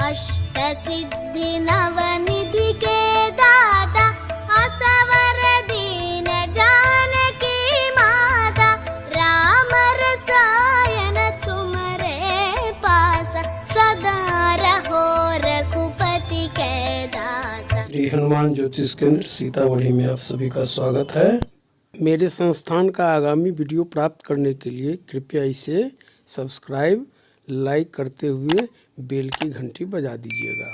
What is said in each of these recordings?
अष्टसिद्धि नवनिधि के दाता असवर दीन जानकी माता राम रसायन तुम्हारे पास सदा रहो रघुपति के दासा। श्री हनुमान ज्योतिष केंद्र सीतामढ़ी में आप सभी का स्वागत है। मेरे संस्थान का आगामी वीडियो प्राप्त करने के लिए कृपया इसे सब्सक्राइब लाइक करते हुए बेल की घंटी बजा दीजिएगा।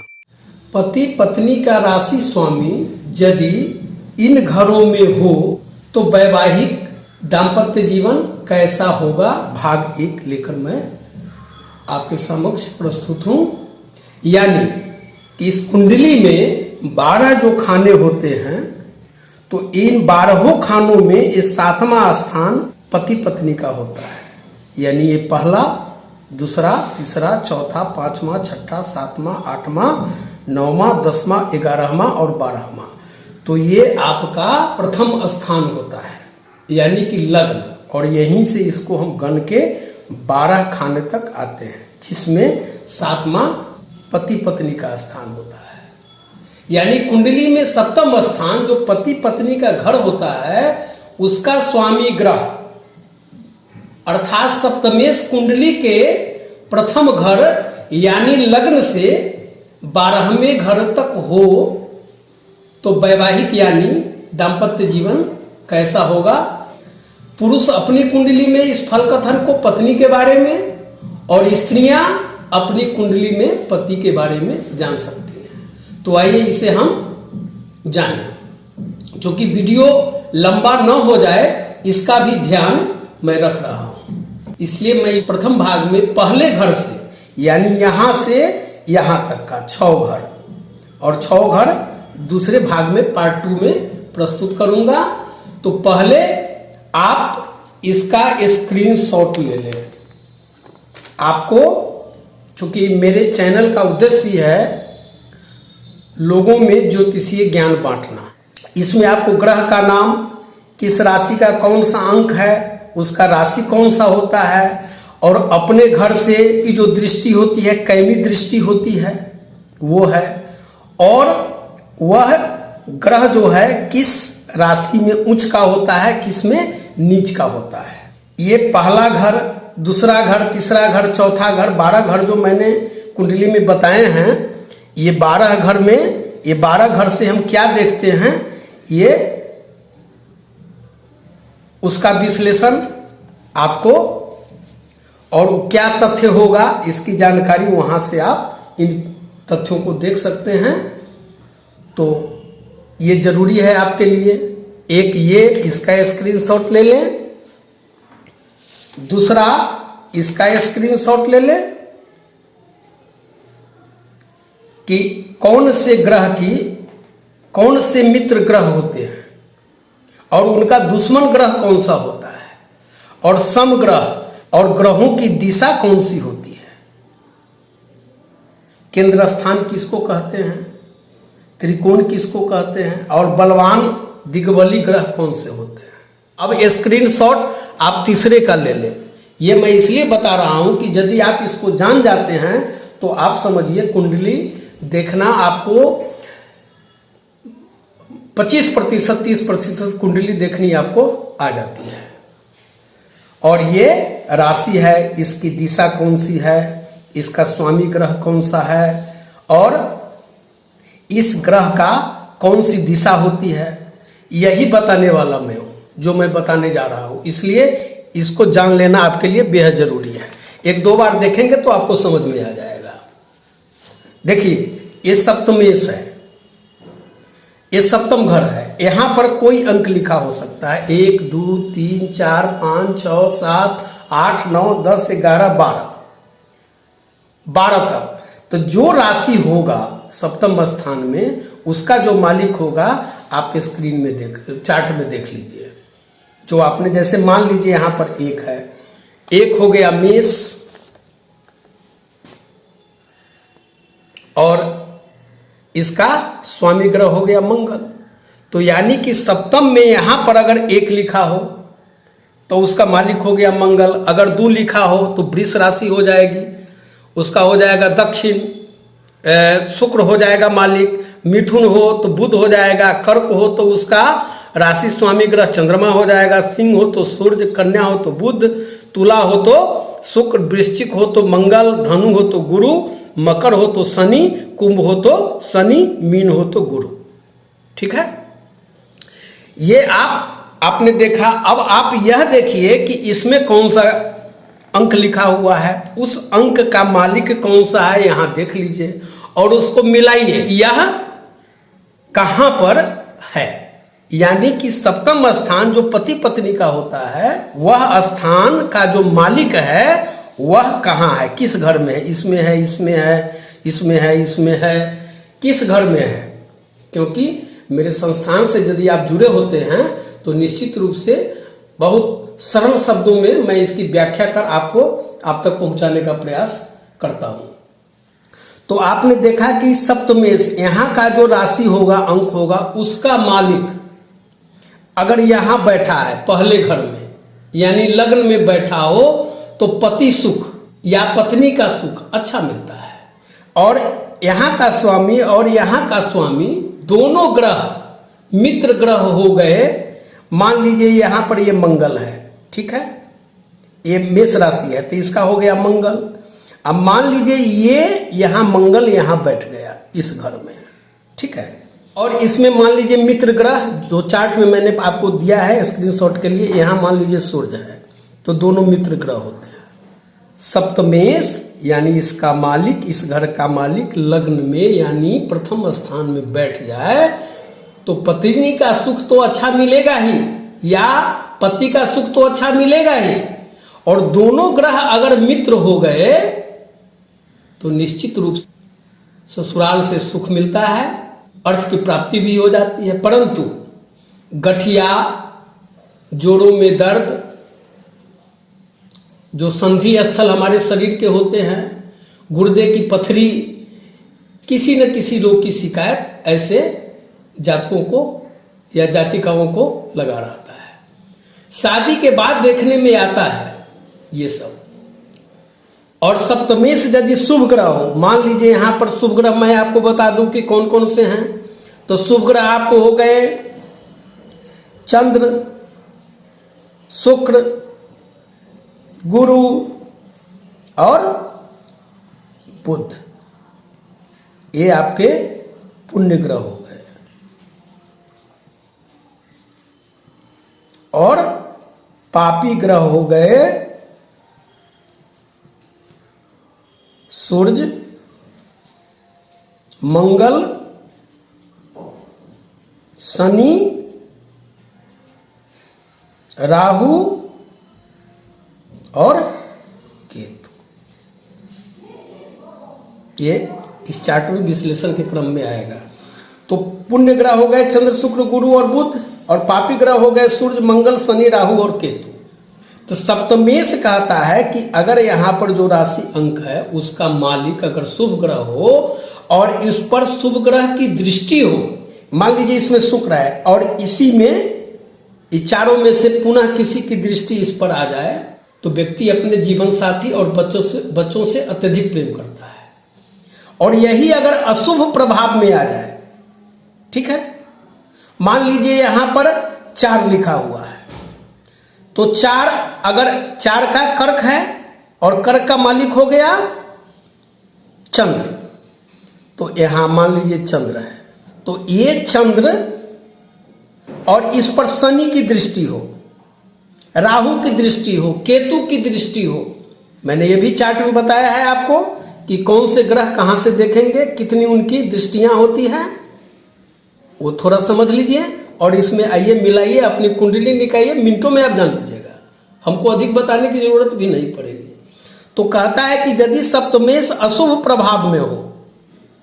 पति पत्नी का राशि स्वामी यदि इन घरों में हो तो वैवाहिक दाम्पत्य जीवन कैसा होगा, भाग 1 लेकर मैं आपके समक्ष प्रस्तुत हूँ। यानी इस कुंडली में 12 जो खाने होते हैं तो इन 12 खानों में ये 7वां स्थान पति पत्नी का होता है। यानी ये पहला, दूसरा, तीसरा, चौथा, 5वां, 6वां, 7वां, 8वां, 9वां, 10वां, 11वां और 12वां। तो ये आपका प्रथम स्थान होता है, यानी कि लग्न। और यहीं से इसको हम गण के 12 खाने तक आते हैं, जिसमें 7वां पति पत्नी का स्थान होता है। यानी कुंडली में 7वां स्थान जो पति पत्नी का घर होता है उसका स्वामी ग्रह अर्थात सप्तमेश कुंडली के प्रथम घर यानी लग्न से 12वें घर तक हो तो वैवाहिक यानी दाम्पत्य जीवन कैसा होगा। पुरुष अपनी कुंडली में इस फल कथन को पत्नी के बारे में और स्त्रियां अपनी कुंडली में पति के बारे में जान सकती हैं। तो आइए इसे हम जानें। जो कि वीडियो लंबा न हो जाए इसका भी ध्यान मैं रख रहा हूं, इसलिए मैं प्रथम भाग में पहले घर से यानी यहां से यहां तक का 6 घर और 6 घर दूसरे भाग में पार्ट 2 में प्रस्तुत करूंगा। तो पहले आप इसका स्क्रीनशॉट ले लें। आपको चूंकि मेरे चैनल का उद्देश्य है लोगों में ज्योतिषीय ज्ञान बांटना, इसमें आपको ग्रह का नाम, किस राशि का कौन सा अंक है, उसका राशि कौन सा होता है और अपने घर से की जो दृष्टि होती है, कैमी दृष्टि होती है वो है, और वह ग्रह जो है किस राशि में उच्च का होता है, किस में नीच का होता है। ये पहला घर, दूसरा घर, तीसरा घर, चौथा घर, 12 घर जो मैंने कुंडली में बताए हैं, ये 12 घर में, ये 12 घर से हम क्या देखते हैं, ये उसका विश्लेषण आपको और क्या तथ्य होगा इसकी जानकारी वहां से आप इन तथ्यों को देख सकते हैं। तो ये जरूरी है आपके लिए। एक ये इसका स्क्रीनशॉट ले लें, दूसरा इसका स्क्रीनशॉट ले लें कि कौन से ग्रह की कौन से मित्र ग्रह होते हैं और उनका दुश्मन ग्रह कौन सा होता है और समग्रह और ग्रहों की दिशा कौन सी होती है। केंद्र स्थान किसको कहते हैं, त्रिकोण किसको कहते हैं और बलवान दिग्बली ग्रह कौन से होते हैं। अब स्क्रीनशॉट आप तीसरे का ले लें। ये मैं इसलिए बता रहा हूं कि यदि आप इसको जान जाते हैं तो आप समझिए कुंडली देखना आपको 25% 30% कुंडली देखनी आपको आ जाती है। और ये राशि है, इसकी दिशा कौन सी है, इसका स्वामी ग्रह कौन सा है और इस ग्रह का कौन सी दिशा होती है, यही बताने वाला मैं हूं, जो मैं बताने जा रहा हूं। इसलिए इसको जान लेना आपके लिए बेहद जरूरी है। 1-2 बार देखेंगे तो आपको समझ में आ जाएगा। देखिए ये सप्तमेश है, ये सप्तम घर है। यहां पर कोई अंक लिखा हो सकता है, 1 2 3 4 5 6 7 8 9 10 11 12 तक। तो जो राशि होगा सप्तम स्थान में उसका जो मालिक होगा आप स्क्रीन में चार्ट में देख लीजिए। जो आपने जैसे मान लीजिए यहां पर 1 है, 1 हो गया मेष और इसका स्वामी ग्रह हो गया मंगल। तो यानी कि सप्तम में यहां पर अगर 1 लिखा हो तो उसका मालिक हो गया मंगल। अगर 2 लिखा हो तो वृष राशि हो जाएगी, उसका हो जाएगा दक्षिण। शुक्र हो जाएगा मालिक, मिथुन हो तो बुध हो जाएगा, कर्क हो तो उसका राशि स्वामी ग्रह चंद्रमा हो जाएगा, सिंह हो तो सूर्य, कन्या हो तो बुध, तुला हो तो शुक्र, वृश्चिक हो तो मंगल, धनु हो तो गुरु, मकर हो तो शनि, कुंभ हो तो शनि, मीन हो तो गुरु। ठीक है, ये आपने देखा। अब आप यह देखिए कि इसमें कौन सा अंक लिखा हुआ है, उस अंक का मालिक कौन सा है यहां देख लीजिए और उसको मिलाइए, यह कहां पर है। यानी कि सप्तम स्थान जो पति पत्नी का होता है, वह स्थान का जो मालिक है वह कहाँ है, किस घर में है, इसमें है, इसमें है, इसमें है, इसमें है, किस घर में है। क्योंकि मेरे संस्थान से यदि आप जुड़े होते हैं तो निश्चित रूप से बहुत सरल शब्दों में मैं इसकी व्याख्या कर आपको आप तक पहुंचाने का प्रयास करता हूं। तो आपने देखा कि सप्तमेश यहाँ का जो राशि होगा, अंक होगा, उसका मालिक अगर यहाँ बैठा है पहले घर में, यानी लग्न में बैठा हो, तो पति सुख या पत्नी का सुख अच्छा मिलता है। और यहाँ का स्वामी और यहाँ का स्वामी दोनों ग्रह मित्र ग्रह हो गए। मान लीजिए यहाँ पर ये मंगल है, ठीक है, ये मेष राशि है तो इसका हो गया मंगल। अब मान लीजिए ये यहाँ मंगल यहाँ बैठ गया इस घर में, ठीक है, और इसमें मान लीजिए मित्र ग्रह जो चार्ट में मैंने आपको दिया है स्क्रीनशॉट के लिए, यहाँ मान लीजिए सूर्य है, तो दोनों मित्र ग्रह होते हैं। सप्तमेश यानी इसका मालिक, इस घर का मालिक लग्न में यानी प्रथम स्थान में बैठ जाए तो पत्नी का सुख तो अच्छा मिलेगा ही, या पति का सुख तो अच्छा मिलेगा ही। और दोनों ग्रह अगर मित्र हो गए तो निश्चित रूप से ससुराल से सुख मिलता है, अर्थ की प्राप्ति भी हो जाती है। परंतु गठिया, जोड़ों में दर्द, जो संधि स्थल हमारे शरीर के होते हैं, गुर्दे की पथरी, किसी न किसी रोग की शिकायत ऐसे जातकों को या जातिकाओं को लगा रहता है। शादी के बाद देखने में आता है ये सब। और सप्तमेश यदि शुभ ग्रह हो, मान लीजिए यहाँ पर शुभ ग्रह मैं आपको बता दूं कि कौन कौन से हैं। तो शुभ ग्रह आपको हो गए चंद्र, शुक्र, गुरु और बुध, ये आपके पुण्य ग्रह हो गए। और पापी ग्रह हो गए सूर्य, मंगल, शनि, राहु और केतु। ये इस चार्ट में विश्लेषण के क्रम में आएगा। तो पुण्य ग्रह हो गए चंद्र, शुक्र, गुरु और बुध, और पापी ग्रह हो गए सूर्य, मंगल, शनि, राहु और केतु। तो सप्तमेश कहता है कि अगर यहाँ पर जो राशि अंक है उसका मालिक अगर शुभ ग्रह हो और इस पर शुभ ग्रह की दृष्टि हो, मान लीजिए इसमें शुक्र है और इसी में इस चारों में से पुनः किसी की दृष्टि इस पर आ जाए तो व्यक्ति अपने जीवन साथी और बच्चों से अत्यधिक प्रेम करता है। और यही अगर अशुभ प्रभाव में आ जाए, ठीक है, मान लीजिए यहां पर 4 लिखा हुआ है, तो 4 अगर 4 का कर्क है और कर्क का मालिक हो गया चंद्र, तो यहां मान लीजिए चंद्र है, तो ये चंद्र और इस पर शनि की दृष्टि हो, राहु की दृष्टि हो, केतु की दृष्टि हो। मैंने ये भी चार्ट में बताया है आपको कि कौन से ग्रह कहां से देखेंगे, कितनी उनकी दृष्टियां होती हैं, वो थोड़ा समझ लीजिए। और इसमें आइए मिलाइए, अपनी कुंडली निकालिए, मिनटों में आप जान लीजिएगा, हमको अधिक बताने की जरूरत भी नहीं पड़ेगी। तो कहता है कि यदि सप्तमेश अशुभ प्रभाव में हो,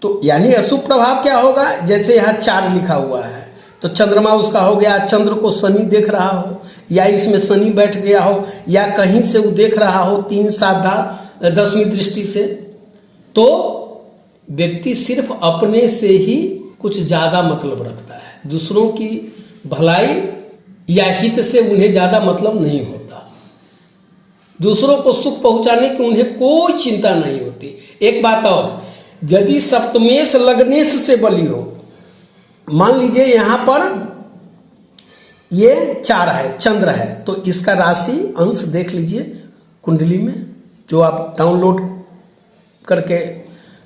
तो यानी अशुभ प्रभाव क्या होगा, जैसे यहाँ 4 लिखा हुआ है तो चंद्रमा उसका हो गया, चंद्र को शनि देख रहा हो, या इसमें शनि बैठ गया हो, या कहीं से वो देख रहा हो 3, 7, 10वीं दृष्टि से, तो व्यक्ति सिर्फ अपने से ही कुछ ज्यादा मतलब रखता है, दूसरों की भलाई या हित से उन्हें ज्यादा मतलब नहीं होता, दूसरों को सुख पहुंचाने की उन्हें कोई चिंता नहीं होती। एक बात और, यदि सप्तमेश लग्नेश से बली हो, मान लीजिए यहां पर ये 4 है, चंद्र है, तो इसका राशि अंश देख लीजिए कुंडली में, जो आप डाउनलोड करके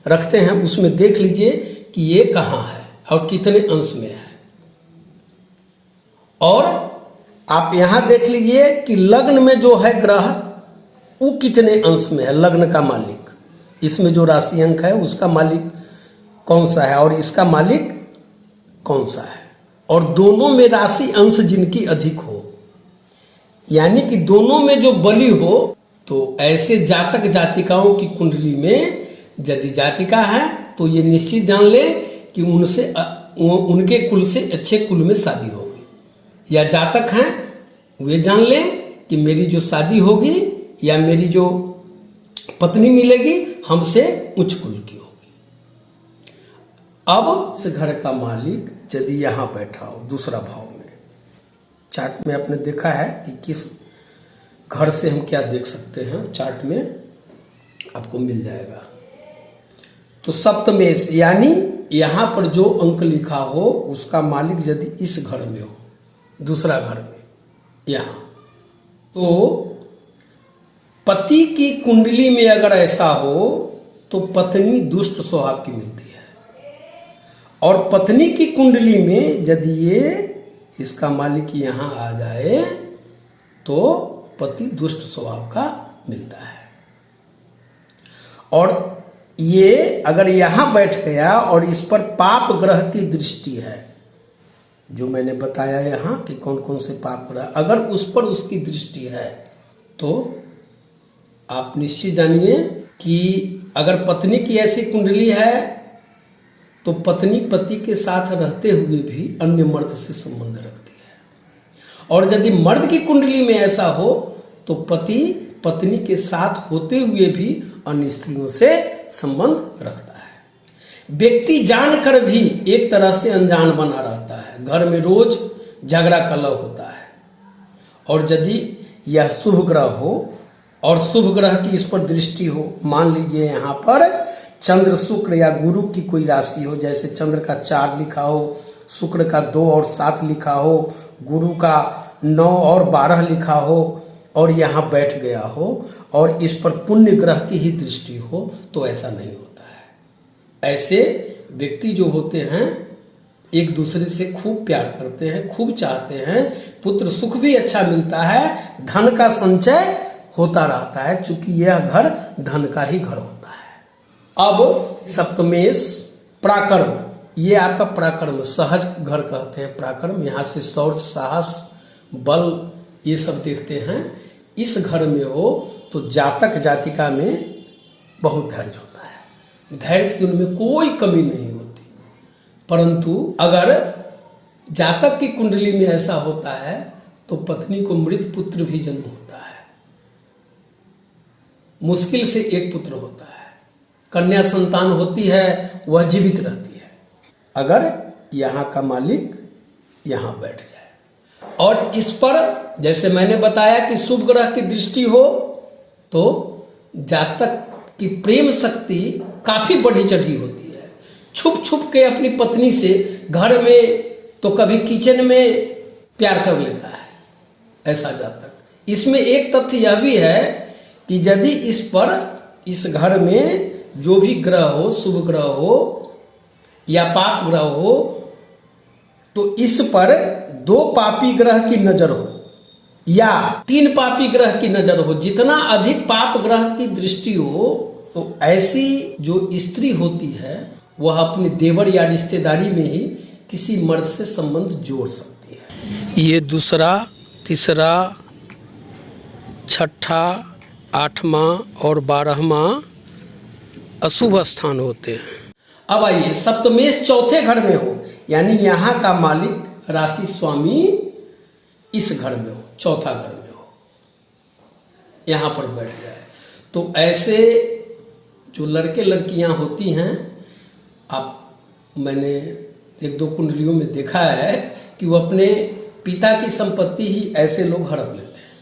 रखते हैं उसमें देख लीजिए कि ये कहाँ है और कितने अंश में है। और आप यहां देख लीजिए कि लग्न में जो है ग्रह वो कितने अंश में है, लग्न का मालिक, इसमें जो राशि अंक है उसका मालिक कौन सा है और इसका मालिक कौन सा है। और दोनों में राशि अंश जिनकी अधिक हो, यानी कि दोनों में जो बली हो, तो ऐसे जातक जातिकाओं की कुंडली में यदि जातिका है तो ये निश्चित जान ले कि उनके कुल से अच्छे कुल में शादी होगी, या जातक हैं वे जान ले कि मेरी जो शादी होगी या मेरी जो पत्नी मिलेगी हमसे उच्च कुल की होगी। अब इस घर का मालिक यदि यहां बैठा हो दूसरा भाव में, चार्ट में आपने देखा है कि किस घर से हम क्या देख सकते हैं, चार्ट में आपको मिल जाएगा। तो सप्तमेश यानी यहां पर जो अंक लिखा हो उसका मालिक यदि इस घर में हो, दूसरा घर में यहां, तो पति की कुंडली में अगर ऐसा हो तो पत्नी दुष्ट स्वभाव की मिलती है, और पत्नी की कुंडली में यदि ये इसका मालिक यहां आ जाए तो पति दुष्ट स्वभाव का मिलता है। और ये अगर यहां बैठ गया और इस पर पाप ग्रह की दृष्टि है, जो मैंने बताया यहां कि कौन कौन से पाप ग्रह, अगर उस पर उसकी दृष्टि है तो आप निश्चित जानिए कि अगर पत्नी की ऐसी कुंडली है तो पत्नी पति के साथ रहते हुए भी अन्य मर्द से संबंध रखती है, और यदि मर्द की कुंडली में ऐसा हो तो पति पत्नी के साथ होते हुए भी अन्य स्त्रियों से संबंध रखता है। व्यक्ति जानकर भी एक तरह से अनजान बना रहता है, घर में रोज झगड़ा कलह होता है। और यदि यह शुभ ग्रह हो और शुभ ग्रह की इस पर दृष्टि हो, मान लीजिए यहाँ पर चंद्र शुक्र या गुरु की कोई राशि हो, जैसे चंद्र का 4 लिखा हो, शुक्र का 2 और 7 लिखा हो, गुरु का 9 और 12 लिखा हो, और यहाँ बैठ गया हो और इस पर पुण्य ग्रह की ही दृष्टि हो, तो ऐसा नहीं होता है। ऐसे व्यक्ति जो होते हैं एक दूसरे से खूब प्यार करते हैं, खूब चाहते हैं, पुत्र सुख भी अच्छा मिलता है, धन का संचय होता रहता है, चूंकि यह घर धन का ही घर होता है। अब सप्तमेश पराक्रम, ये आपका पराक्रम सहज घर कहते हैं, पराक्रम, यहाँ से शौर्य साहस बल ये सब देखते हैं। इस घर में हो तो जातक जातिका में बहुत धैर्य होता है, धैर्य की उनमें कोई कमी नहीं होती। परंतु अगर जातक की कुंडली में ऐसा होता है तो पत्नी को मृत पुत्र भी जन्म होता है, मुश्किल से एक पुत्र होता है, कन्या संतान होती है वह जीवित रहती है, अगर यहाँ का मालिक यहाँ बैठ जाए। और इस पर जैसे मैंने बताया कि शुभ ग्रह की दृष्टि हो तो जातक की प्रेम शक्ति काफी बढ़ी चढ़ी होती है, छुप छुप के अपनी पत्नी से घर में तो कभी किचन में प्यार कर लेता है ऐसा जातक। इसमें एक तथ्य यह भी है कि यदि इस पर इस घर में जो भी ग्रह हो, शुभ ग्रह हो या पाप ग्रह हो, तो इस पर 2 पापी ग्रह की नजर हो या 3 पापी ग्रह की नजर हो, जितना अधिक पाप ग्रह की दृष्टि हो तो ऐसी जो स्त्री होती है वह अपने देवर या रिश्तेदारी में ही किसी मर्द से संबंध जोड़ सकती है। ये दूसरा, तीसरा, छठा, 8वां और 12वां अशुभ स्थान होते हैं। अब आइए सप्तमेश चौथे घर में हो, यानी यहाँ का मालिक राशि स्वामी इस घर में हो, चौथा घर में हो, यहाँ पर बैठ जाए, तो ऐसे जो लड़के लड़कियां होती हैं, आप मैंने 1-2 कुंडलियों में देखा है कि वो अपने पिता की संपत्ति ही ऐसे लोग हड़प लेते हैं,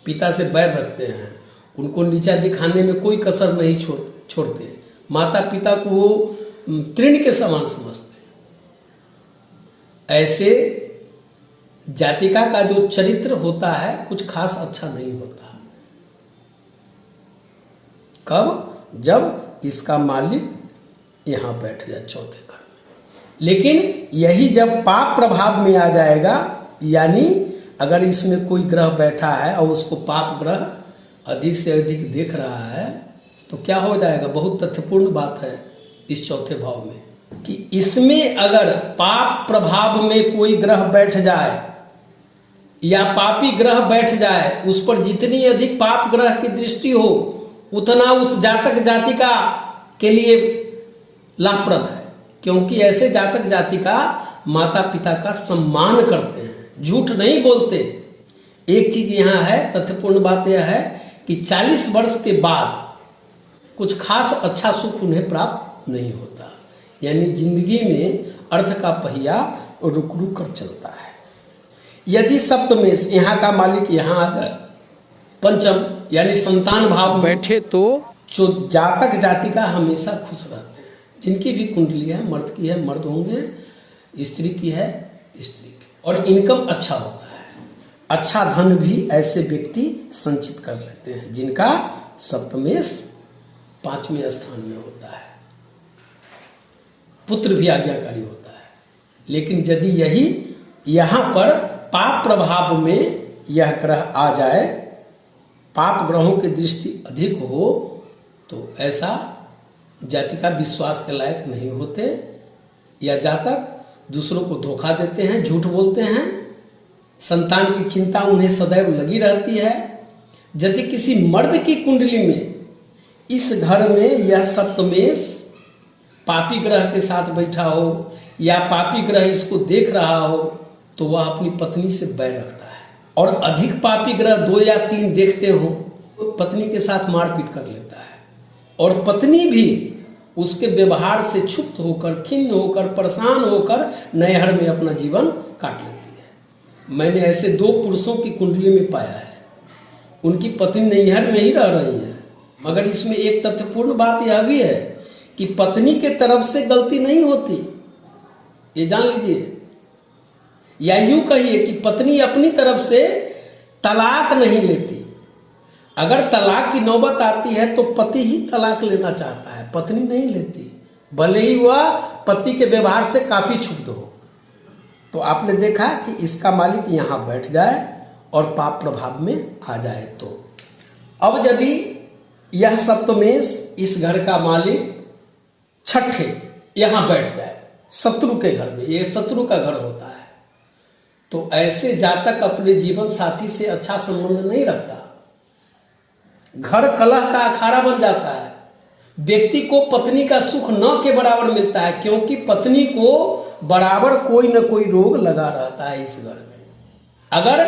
पिता से बैर रखते हैं, उनको नीचा दिखाने में कोई कसर नहीं छोड़ते, माता पिता को वो तृण के समान समझते हैं। ऐसे जातिका का जो चरित्र होता है कुछ खास अच्छा नहीं होता। कब? जब इसका मालिक यहां बैठ जाए चौथे घर में। लेकिन यही जब पाप प्रभाव में आ जाएगा, यानी अगर इसमें कोई ग्रह बैठा है और उसको पाप ग्रह अधिक से अधिक देख रहा है तो क्या हो जाएगा? बहुत तथ्यपूर्ण बात है इस चौथे भाव में कि इसमें अगर पाप प्रभाव में कोई ग्रह बैठ जाए या पापी ग्रह बैठ जाए, उस पर जितनी अधिक पाप ग्रह की दृष्टि हो उतना उस जातक जातिका के लिए लाभप्रद है, क्योंकि ऐसे जातक जातिका माता पिता का सम्मान करते हैं, झूठ नहीं बोलते। एक चीज यहां है, तथ्यपूर्ण बात यह है कि 40 वर्ष के बाद कुछ खास अच्छा सुख उन्हें प्राप्त नहीं होता, यानी जिंदगी में अर्थ का पहिया रुक रुक कर चलता है। यदि सप्तमेश यहाँ का मालिक यहाँ आ जाए, पंचम यानी संतान भाव में बैठे, तो जो जातक जातिका हमेशा खुश रहते हैं। जिनकी भी कुंडली है, मर्द की है मर्द होंगे, स्त्री की है स्त्री की, और इनकम अच्छा होता है। अच्छा धन भी ऐसे व्यक्ति संचित कर लेते हैं जिनका सप्तमेश 5वें स्थान में होता है। पुत्र भी आज्ञाकारी होता है। लेकिन यदि यही यहाँ पर पाप प्रभाव में यह ग्रह आ जाए, पाप ग्रहों की दृष्टि अधिक हो, तो ऐसा जातिका विश्वास के लायक नहीं होते, या जातक दूसरों को धोखा देते हैं, झूठ बोलते हैं, संतान की चिंता उन्हें सदैव लगी रहती है। यदि किसी मर्द की कुंडली में इस घर में यह सप्तमेश पापी ग्रह के साथ बैठा हो या पापी ग्रह इसको देख रहा हो, तो वह अपनी पत्नी से बैर रखता है, और अधिक पापी ग्रह 2 या 3 देखते हो तो पत्नी के साथ मारपीट कर लेता है, और पत्नी भी उसके व्यवहार से क्षुब्ध होकर, खिन्न होकर, परेशान होकर नैहर में अपना जीवन काट लेती है। मैंने ऐसे 2 पुरुषों की कुंडली में पाया है, उनकी पत्नी नैहर में ही रह रही है, मगर इसमें एक तथ्यपूर्ण बात यह भी है कि पत्नी के तरफ से गलती नहीं होती, ये जान लीजिए, या यूं कहिए कि पत्नी अपनी तरफ से तलाक नहीं लेती। अगर तलाक की नौबत आती है तो पति ही तलाक लेना चाहता है, पत्नी नहीं लेती, भले ही वह पति के व्यवहार से काफी क्षुब्ध हो। तो आपने देखा कि इसका मालिक यहां बैठ जाए और पाप प्रभाव में आ जाए। तो अब यदि यह सप्तमेश इस घर का मालिक छठे यहां बैठ जाए, शत्रु के घर में, ये शत्रु का घर होता है, तो ऐसे जातक अपने जीवन साथी से अच्छा संबंध नहीं रखता, घर कलह का अखाड़ा बन जाता है। व्यक्ति को पत्नी का सुख न के बराबर मिलता है, क्योंकि पत्नी को बराबर कोई न कोई रोग लगा रहता है इस घर में। अगर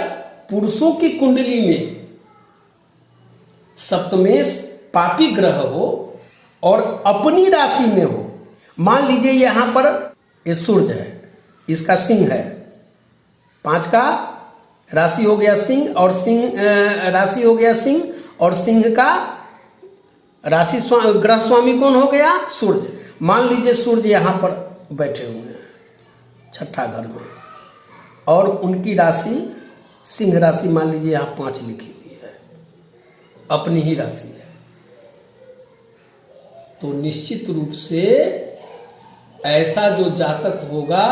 पुरुषों की कुंडली में सप्तमेश पापी ग्रह हो और अपनी राशि में हो, मान लीजिए यहां पर ये सूर्य है, इसका सिंह है, 5 का राशि हो गया सिंह, और सिंह राशि हो गया सिंह, और सिंह का राशि ग्रह स्वामी कौन हो गया? सूर्य। मान लीजिए सूर्य यहां पर बैठे हुए हैं छठा घर में, और उनकी राशि सिंह राशि मान लीजिए यहां 5 लिखी हुई है, अपनी ही राशि है, तो निश्चित रूप से ऐसा जो जातक होगा,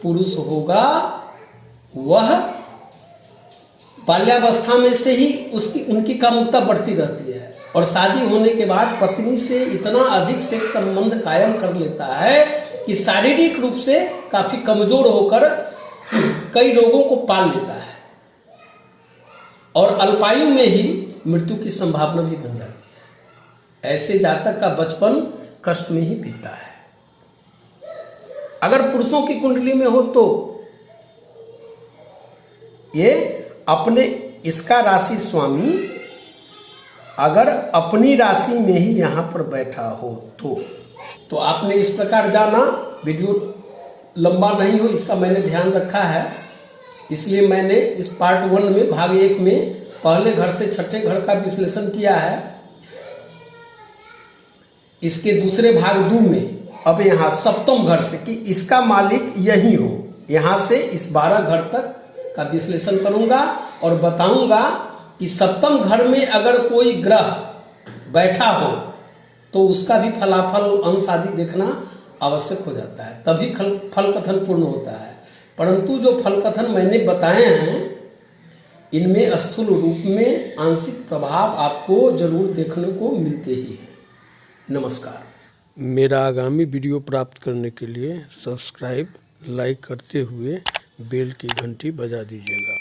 पुरुष होगा, वह बाल्यावस्था में से ही उनकी कामुकता बढ़ती रहती है, और शादी होने के बाद पत्नी से इतना अधिक सेक्स संबंध कायम कर लेता है कि शारीरिक रूप से काफी कमजोर होकर कई रोगों को पाल लेता है, और अल्पायु में ही मृत्यु की संभावना भी बन जाती है। ऐसे जातक का बचपन कष्ट में ही बीतता है। अगर पुरुषों की कुंडली में हो तो ये अपने, इसका राशि स्वामी अगर अपनी राशि में ही यहां पर बैठा हो तो आपने इस प्रकार जाना। वीडियो लंबा नहीं हो इसका मैंने ध्यान रखा है, इसलिए मैंने इस पार्ट 1 में भाग 1 में पहले घर से छठे घर का विश्लेषण किया है। इसके दूसरे भाग 2 में अब यहाँ सप्तम घर से कि इसका मालिक यही हो, यहाँ से इस 12 घर तक का विश्लेषण करूंगा और बताऊंगा कि सप्तम घर में अगर कोई ग्रह बैठा हो तो उसका भी फलाफल अंश आदि देखना आवश्यक हो जाता है, तभी फल कथन पूर्ण होता है। परंतु जो फल कथन मैंने बताए हैं इनमें स्थूल रूप में आंशिक प्रभाव आपको जरूर देखने को मिलते ही हैं। नमस्कार। मेरा आगामी वीडियो प्राप्त करने के लिए सब्सक्राइब, लाइक करते हुए बेल की घंटी बजा दीजिएगा।